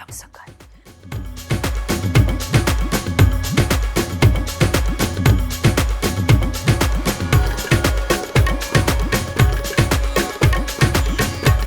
looks so good.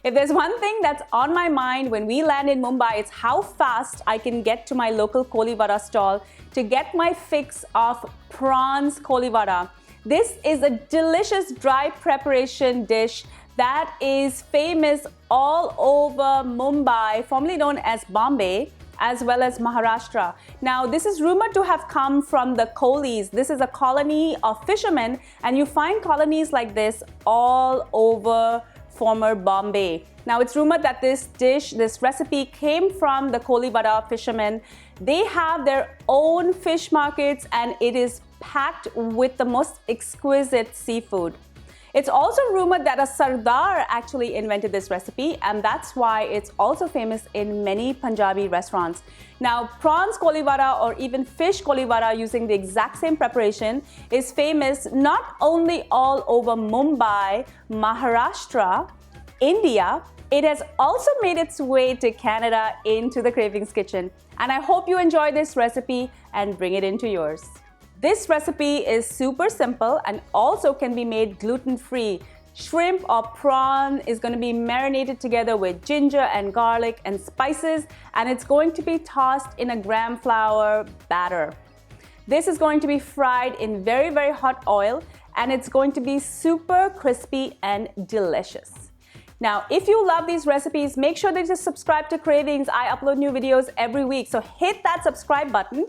If there's one thing that's on my mind when we land in Mumbai, it's how fast I can get to my local Kolivada stall to get my fix of Prawns KOLIWADA. This is a delicious dry preparation dish that is famous all over Mumbai, formerly known as Bombay, as well as Maharashtra. Now, this is rumored to have come from the Kolis. This is a colony of fishermen, and you find colonies like this all over former Bombay. Now, it's rumored that this dish, this recipe came from the KOLIWADA fishermen. They have their own fish markets, and it is packed with the most exquisite seafood. It's also rumored that a Sardar actually invented this recipe, and that's why it's also famous in many Punjabi restaurants. Now, Prawns KOLIWADA or even fish KOLIWADA using the exact same preparation is famous not only all over Mumbai, Maharashtra, India, it has also made its way to Canada into the Cravings kitchen. And I hope you enjoy this recipe and bring it into yours. This recipe is super simple and also can be made gluten-free. Shrimp or prawn is going to be marinated together with ginger and garlic and spices, and it's going to be tossed in a gram flour batter. This is going to be fried in very, very hot oil, and it's going to be super crispy and delicious. Now, if you love these recipes, make sure that you subscribe to Cravings. I upload new videos every week, so hit that subscribe button.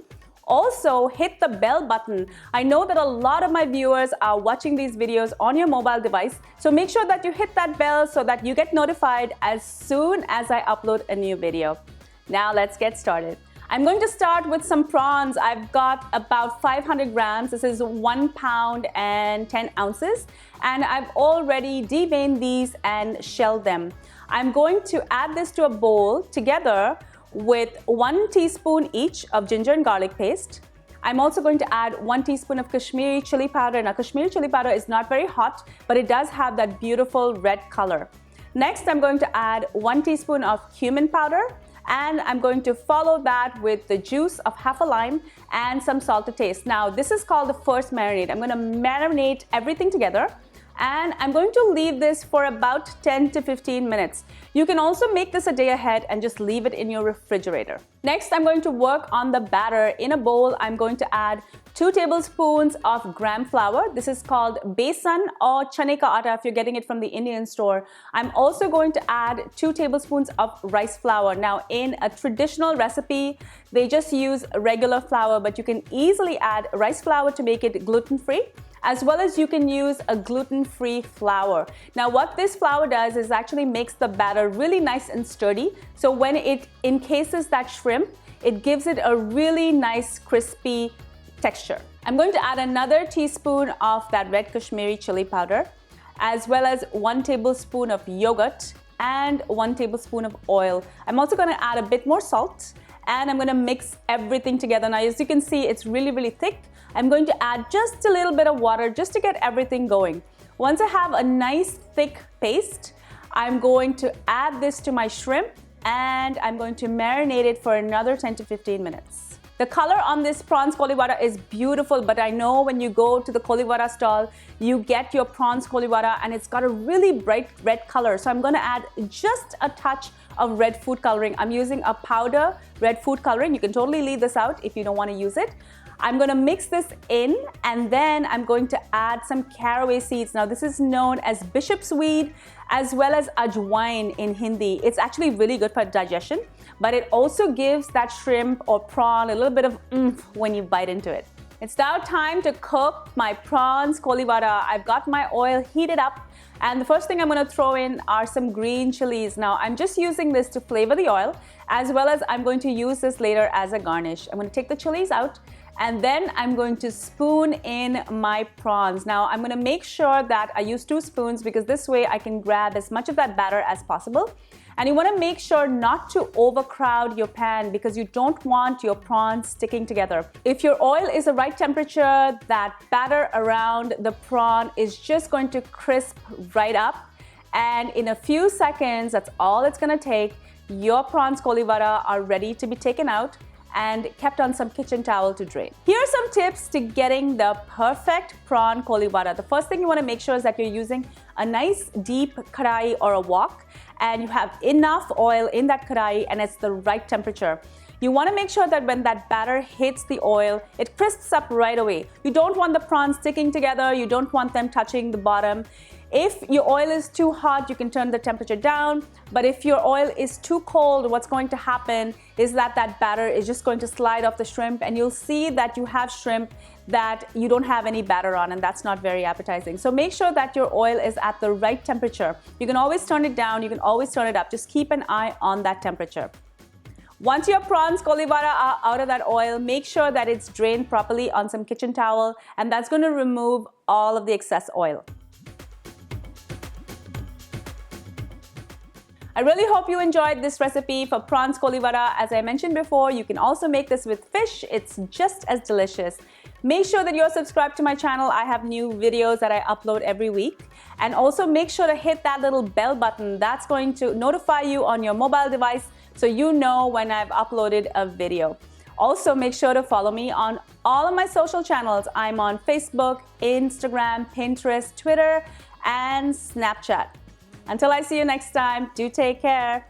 Also, hit the bell button. I know that a lot of my viewers are watching these videos on your mobile device, so make sure that you hit that bell so that you get notified as soon as I upload a new video. Now, let's get started. I'm going to start with some prawns. I've got about 500 grams. This is 1 pound and 10 ounces. And I've already deveined these and shelled them. I'm going to add this to a bowl together with 1 teaspoon each of ginger and garlic paste. I'm also going to add 1 teaspoon of Kashmiri Chilli powder. Now, Kashmiri Chilli powder is not very hot, but it does have that beautiful red color. Next, I'm going to add 1 teaspoon of cumin powder. And I'm going to follow that with the juice of half a lime and some salt to taste. Now, this is called the first marinade. I'm going to marinate everything together, and I'm going to leave this for about 10 to 15 minutes. You can also make this a day ahead and just leave it in your refrigerator. Next, I'm going to work on the batter. In a bowl, I'm going to add 2 tablespoons of gram flour. This is called besan or chane ka atta if you're getting it from the Indian store. I'm also going to add 2 tablespoons of rice flour. Now, in a traditional recipe, they just use regular flour, but you can easily add rice flour to make it gluten-free, as well as you can use a gluten-free flour. Now, what this flour does is actually makes the batter really nice and sturdy. So when it encases that shrimp, it gives it a really nice crispy texture. I'm going to add another teaspoon of that red Kashmiri chili powder, as well as 1 tablespoon of yogurt and 1 tablespoon of oil. I'm also going to add a bit more salt, and I'm going to mix everything together. Now, as you can see, it's really, really thick. I'm going to add just a little bit of water just to get everything going. Once I have a nice thick paste, I'm going to add this to my shrimp, and I'm going to marinate it for another 10 to 15 minutes. The color on this Prawns KOLIWADA is beautiful, but I know when you go to the KOLIWADA stall, you get your Prawns KOLIWADA and it's got a really bright red color. So I'm going to add just a touch of red food coloring. I'm using a powder red food coloring. You can totally leave this out if you don't want to use it. I'm going to mix this in, and then I'm going to add some caraway seeds. Now, this is known as bishop's weed as well as ajwain in Hindi. It's actually really good for digestion, but it also gives that shrimp or prawn a little bit of oomph when you bite into it. It's now time to cook my Prawns KOLIWADA. I've got my oil heated up, and the first thing I'm going to throw in are some green chilies. Now, I'm just using this to flavor the oil, as well as I'm going to use this later as a garnish. I'm going to take the chilies out, and then I'm going to spoon in my prawns. Now, I'm going to make sure that I use 2 spoons because this way I can grab as much of that batter as possible. And you want to make sure not to overcrowd your pan because you don't want your prawns sticking together. If your oil is the right temperature, that batter around the prawn is just going to crisp right up. And in a few seconds, that's all it's going to take your prawns kolivada are ready to be taken out and kept on some kitchen towel to drain. Here are some tips to getting the perfect prawn kolivada. The first thing you want to make sure is that you're using a nice deep kadai or a wok, and you have enough oil in that kadai and it's the right temperature. You want to make sure that when that batter hits the oil, it crisps up right away. You don't want the prawns sticking together. You don't want them touching the bottom. If your oil is too hot, you can turn the temperature down. But if your oil is too cold, what's going to happen is that that batter is just going to slide off the shrimp, and you'll see that you have shrimp that you don't have any batter on, and that's not very appetizing. So make sure that your oil is at the right temperature. You can always turn it down, you can always turn it up. Just keep an eye on that temperature. Once your prawns kolivada are out of that oil, make sure that it's drained properly on some kitchen towel, and that's going to remove all of the excess oil. I really hope you enjoyed this recipe for prawns kolivada. As I mentioned before, you can also make this with fish. It's just as delicious. Make sure that you're subscribed to my channel. I have new videos that I upload every week. And also make sure to hit that little bell button. That's going to notify you on your mobile device so you know when I've uploaded a video. Also, make sure to follow me on all of my social channels. I'm on Facebook, Instagram, Pinterest, Twitter, and Snapchat. Until I see you next time, do take care.